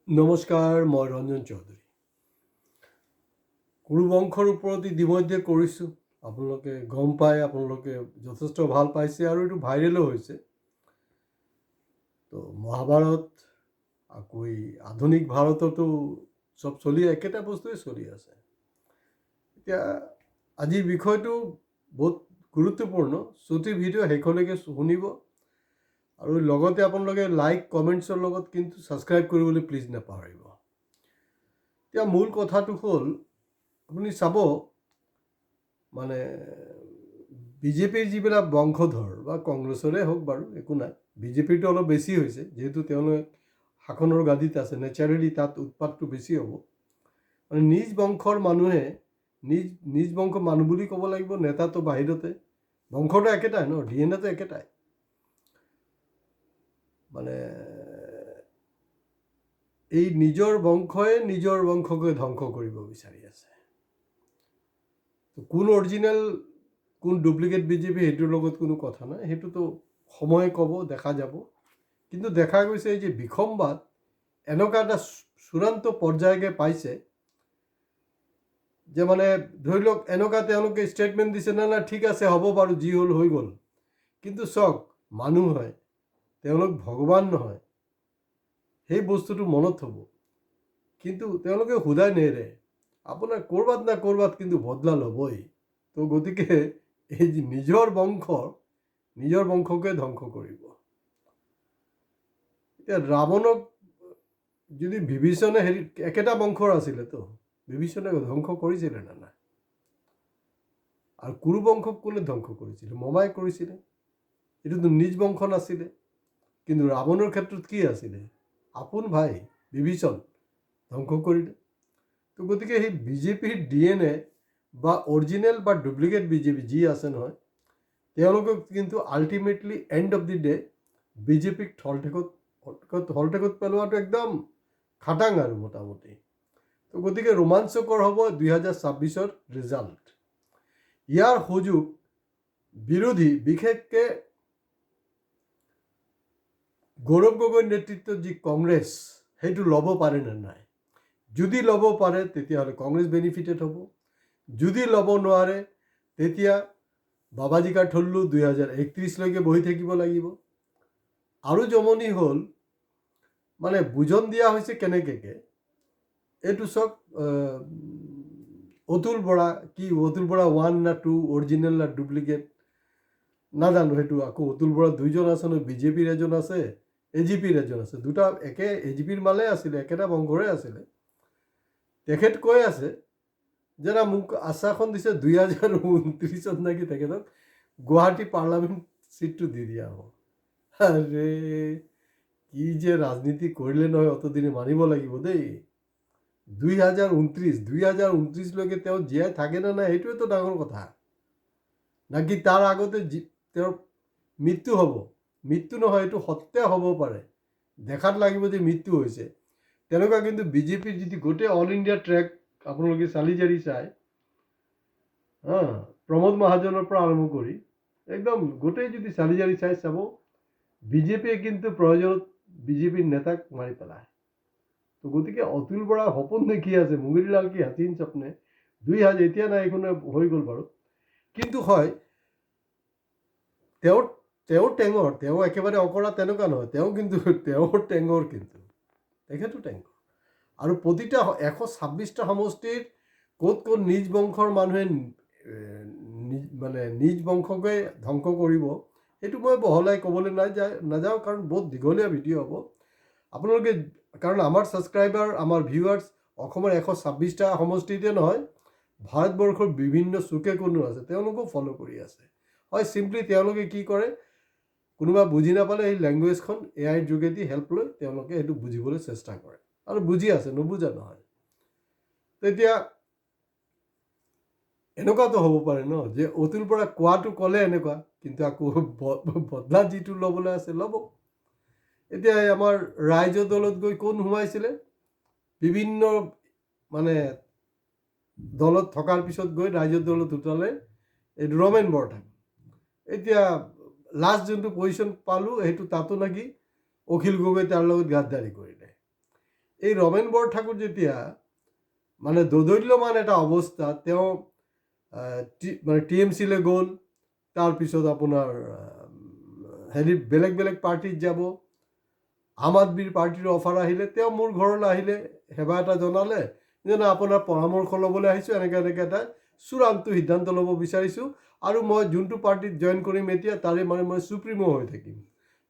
নমস্কাৰ, মই ৰঞ্জন চৌধুৰী। কুৰুবংশৰ ওপৰত ইতিমধ্যে কৰিছোঁ। আপোনালোকে গম পায়, আপোনালোকে যথেষ্ট ভাল পাইছে আৰু এইটো ভাইৰেলো হৈছে। তো মহাভাৰত আকৌ এই আধুনিক ভাৰততো চব একেটা বস্তুৱে চলি আছে। এতিয়া আজিৰ বিষয়টো বহুত গুৰুত্বপূৰ্ণ। ছুটি ভিডিঅ' শেষলৈকে শুনিব আৰু লগতে আপোনালোকে লাইক কমেণ্টছৰ লগত কিন্তু ছাবস্ক্ৰাইব কৰিবলৈ প্লিজ নাপাহৰিব। এতিয়া মূল কথাটো হ'ল, আপুনি চাব মানে বিজেপিৰ যিবিলাক বংশধৰ বা কংগ্ৰেছৰে হওক বাৰু একো নাই, বিজেপিৰটো অলপ বেছি হৈছে যিহেতু তেওঁলোকে শাসনৰ গাদীত আছে, নেচাৰেলি তাত উৎপাতটো বেছি হ'ব। মানে নিজ বংশৰ মানুহে নিজ বংশৰ মানুহ বুলি ক'ব লাগিব, নেতাটো বাহিৰতে, বংশটো একেটাই ন, DNA টো একেটাই। মানে এই নিজৰ বংশই নিজৰ বংশকে ধ্বংস কৰিব বিচাৰি আছে। কোন অৰিজিনেল কোন ডুপ্লিকেট বিজেপি সেইটোৰ লগত কোনো কথা নাই, সেইটোতো সময়ে ক'ব, দেখা যাব। কিন্তু দেখা গৈছে এই যে বিসম্বাদ এনেকুৱা এটা চূড়ান্ত পৰ্যায়কে পাইছে যে মানে ধৰি লওক এনেকুৱা তেওঁলোকে ষ্টেটমেণ্ট দিছে, না ঠিক আছে হ'ব বাৰু, যি হ'ল হৈ গ'ল। কিন্তু চাওক, মানুহ হয়, তেওঁলোক ভগৱান নহয়, সেই বস্তুটো মনত থ'ব। কিন্তু তেওঁলোকে সোধাই নেৰে, আপোনাৰ ক'ৰবাত না ক'ৰবাত কিন্তু বদলা ল'বই। তো গতিকে এই যে নিজৰ বংশকে ধ্বংস কৰিব। এতিয়া ৰাৱণক যদি বিভীষণে একেটা বংশৰ আছিলেতো, বিভীষণে ধ্বংস কৰিছিলে না নাই? আৰু কুৰুবংশক কোনে ধ্বংস কৰিছিলে? মমাই কৰিছিলে। এইটোতো নিজ বংশ নাছিলে। কিন্তু ৰাৱণৰ ক্ষেত্ৰত কি আছিলে? আপোন ভাই বিভীষণ ধ্বংস কৰিলে। তো গতিকে সেই বিজেপিৰ DNA বা অৰিজিনেল বা ডুপ্লিকেট বিজেপি যি আছে নহয়, তেওঁলোকক কিন্তু ultimately and of the day বিজেপিক থলটেকত পেলোৱাটো একদম খাটাং আৰু মোটামুটি। তো গতিকে ৰোমাঞ্চকৰ হ'ব 2026-ৰ ৰিজাল্ট। ইয়াৰ সুযোগ বিৰোধী, বিশেষকৈ গৌৰৱ গগৈৰ নেতৃত্বত যি কংগ্ৰেছ, সেইটো ল'ব পাৰে নে নাই? যদি ল'ব পাৰে তেতিয়াহ'লে কংগ্ৰেছ বেনিফিটেড হ'ব। যদি ল'ব নোৱাৰে তেতিয়া বাবাজী কা ঠুল্লু 2031লৈকে বহি থাকিব লাগিব। আৰু জমনি হ'ল, মানে বুজন দিয়া হৈছে কেনেকৈ, এইটো চাওক, অতুল বৰা, কি অতুল বৰা 1 না 2, অৰিজিনেল না ডুপ্লিকেট নাজানো। সেইটো আকৌ অতুল বৰা দুইজন আছে নহয়, বিজেপিৰ এজন আছে, AGPৰ এজন আছে। দুটা একে AGPৰ মালে আছিলে, একেটা বংশৰে আছিলে। তেখেত কৈ আছে যে না, মোক আশ্বাসন দিছে 2029ত নাকি তেখেতক গুৱাহাটী পাৰ্লামেণ্ট চিটটো দি দিয়া হ'ব। আৰে কি যে ৰাজনীতি কৰিলে নহয়, অতদিনে মানিব লাগিব দেই। 2029লৈকে তেওঁ জীয়াই থাকে নে নাই, সেইটোৱেতো ডাঙৰ কথা। নাকি তাৰ আগতে তেওঁৰ মৃত্যু হ'ব? মৃত্যু নহয়, এইটো সত্য হ'ব পাৰে, দেখাত লাগিব যে মৃত্যু হৈছে। তেনেকুৱা কিন্তু বিজেপিৰ যদি গোটেই অল ইণ্ডিয়া ট্ৰেক আপোনালোকে চালি জাৰি চায়, প্ৰমোদ মহাজনৰ পৰা আৰম্ভ কৰি একদম গোটেই যদি চালি জাৰি চাই চাব, বিজেপিয়ে কিন্তু প্ৰয়োজনত বিজেপিৰ নেতাক মাৰি পেলায়। তো গতিকে অতুল বৰা সপোন দেখি আছে, মুঙিৰীলাল কি হাতীন স্বপ্নে, এতিয়া নাই, এইখনে হৈ গ'ল বাৰু। কিন্তু হয়, তেওঁৰ টেঙৰ, তেওঁ একেবাৰে অকৰা তেনেকুৱা নহয়, তেওঁৰ টেঙৰ, কিন্তু তেখেতো টেঙৰ। আৰু প্ৰতিটা 126টা সমষ্টিৰ ক'ত নিজ বংশৰ মানুহে মানে নিজ বংশকে ধ্বংস কৰিব, সেইটো মই বহলাই ক'বলৈ নাযাওঁ, কাৰণ বহুত দীঘলীয়া ভিডিঅ' হ'ব আপোনালোকে। কাৰণ আমাৰ ছাবস্ক্ৰাইবাৰ, আমাৰ ভিউৱাৰ্ছ অসমৰ 126টা সমষ্টিতে নহয়, ভাৰতবৰ্ষৰ বিভিন্ন চুকে কোণো আছে, তেওঁলোকেও ফ'ল' কৰি আছে। হয়, চিম্পলি তেওঁলোকে কি কৰে, কোনোবা বুজি নাপালে সেই লেংগুৱেজখন AIৰ যোগেদি হেল্প লৈ তেওঁলোকে সেইটো বুজিবলৈ চেষ্টা কৰে, আৰু বুজি আছে, নুবুজা নহয়। তেতিয়া এনেকুৱাতো হ'ব পাৰে ন, যে অতুল পৰা কোৱাটো ক'লে এনেকুৱা, কিন্তু আকৌ বদলা যিটো ল'বলৈ আছে ল'ব। এতিয়া আমাৰ ৰাইজৰ দলত গৈ কোন সোমাইছিলে? বিভিন্ন মানে দলত থকাৰ পিছত গৈ ৰাইজৰ দলত উঠালে এই ৰমেন বৰঠাক। এতিয়া লাষ্ট যোনটো পজিশ্যন পালোঁ, সেইটো তাতো নাকি অখিল গগৈ তাৰ লগত গাদ্দাৰি কৰিলে। এই ৰমেন বৰঠাকুৰ যেতিয়া মানে দোদল্যমান এটা অৱস্থা, তেওঁ মানে TMCলৈ গ'ল, তাৰপিছত আপোনাৰ হেৰি বেলেগ বেলেগ পাৰ্টিত যাব, আম আদমিৰ পাৰ্টিৰ অফাৰ আহিলে, তেওঁ মোৰ ঘৰলৈ আহিলে, সেৱা এটা জনালে যে না আপোনাৰ পৰামৰ্শ ল'বলৈ আহিছোঁ, এনেকৈ এটা চূড়ান্ত সিদ্ধান্ত ল'ব বিচাৰিছোঁ, আৰু মই যোনটো পাৰ্টিত জইন কৰিম এতিয়া তাৰে মানে মই চুপ্ৰিমো হৈ থাকিম।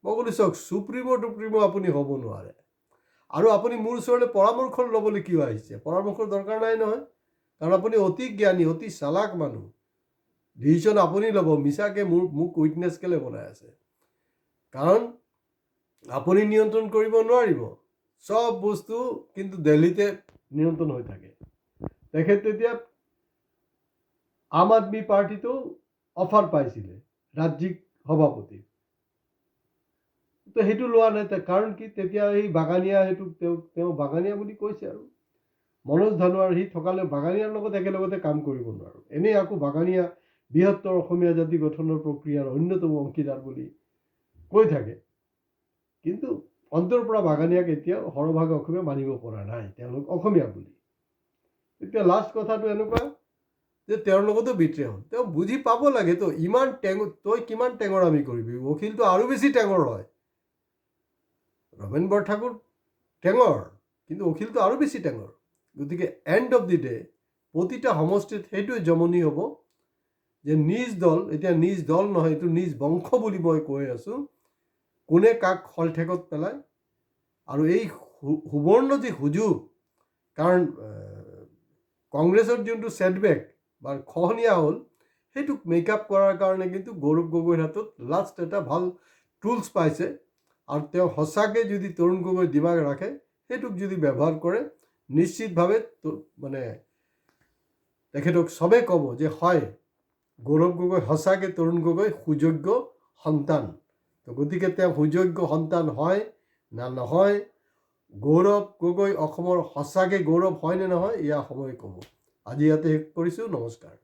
মই ক'লোঁ চাওক, চুপ্ৰিমো আপুনি হ'ব নোৱাৰে, আৰু আপুনি মোৰ ওচৰলৈ পৰামৰ্শ ল'বলৈ কিয় আহিছে? পৰামৰ্শৰ দৰকাৰ নাই নহয়, কাৰণ আপুনি অতি জ্ঞানী, অতি চালাক মানুহ, ডিচিশ্যন আপুনি ল'ব। মিছাকৈ মোক উইটনেছ কেলৈ বনাই আছে? কাৰণ আপুনি নিয়ন্ত্ৰণ কৰিব নোৱাৰিব, চব বস্তু কিন্তু দিল্লীতে নিয়ন্ত্ৰণ হৈ থাকে। তেখেত তেতিয়া আম আদমি পাৰ্টিটো অফাৰ পাইছিলে ৰাজ্যিক সভাপতি, তো সেইটো লোৱা নাই। কাৰণ কি, তেতিয়া এই বাগানীয়া, সেইটো তেওঁ বাগানীয়া বুলি কৈছে, আৰু মনোজ ধানোৱাৰ সি থকালে বাগানীয়াৰ লগত একেলগতে কাম কৰিব নোৱাৰোঁ। এনেই আকৌ বাগানীয়া বৃহত্তৰ অসমীয়া জাতি গঠনৰ প্ৰক্ৰিয়াৰ অন্যতম অংশীদাৰ বুলি কৈ থাকে, কিন্তু অন্তৰ পৰা বাগানীয়াক এতিয়াও সৰহভাগ অসমীয়া মানিব পৰা নাই তেওঁলোক অসমীয়া বুলি। এতিয়া লাষ্ট কথাটো এনেকুৱা যে তেওঁৰ লগতো বিট্ৰে হ'ল। তেওঁ বুজি পাব লাগে, তো ইমান তই কিমান টেঙৰামি কৰিবি? অখিলটো আৰু বেছি টেঙৰ হয়। ৰমেন বৰঠাকুৰ টেঙৰ, কিন্তু অখিলটো আৰু বেছি টেঙৰ। গতিকে এণ্ড অফ দি ডে প্ৰতিটা সমষ্টিত সেইটোৱে জমনি হ'ব যে নিজ দল, এতিয়া নিজ দল নহয়, এইটো নিজ বংশ বুলি মই কৈ আছোঁ, কোনে কাক শলঠেকত পেলায়। আৰু এই সুবৰ্ণ যি সুযোগ, কাৰণ কংগ্ৰেছৰ যোনটো ছেটবেক বা খহনীয়া হ'ল, সেইটোক মেকআপ কৰাৰ কাৰণে কিন্তু গৌৰৱ গগৈৰ হাতত লাষ্ট এটা ভাল টুলছ পাইছে, আৰু তেওঁ সঁচাকৈ যদি তৰুণ গগৈ দিমাগ ৰাখে, সেইটোক যদি ব্যৱহাৰ কৰে, নিশ্চিতভাৱে মানে তেখেতক চবেই ক'ব যে হয়, গৌৰৱ গগৈ সঁচাকৈ তৰুণ গগৈ সুযোগ্য সন্তান। তো গতিকে তেওঁ সুযোগ্য সন্তান হয় না নহয়, গৌৰৱ গগৈ অসমৰ সঁচাকৈ গৌৰৱ হয় নে নহয়, এয়া সময়ে ক'ব। আজি ইয়াতে শেষ কৰিছোঁ। নমস্কাৰ।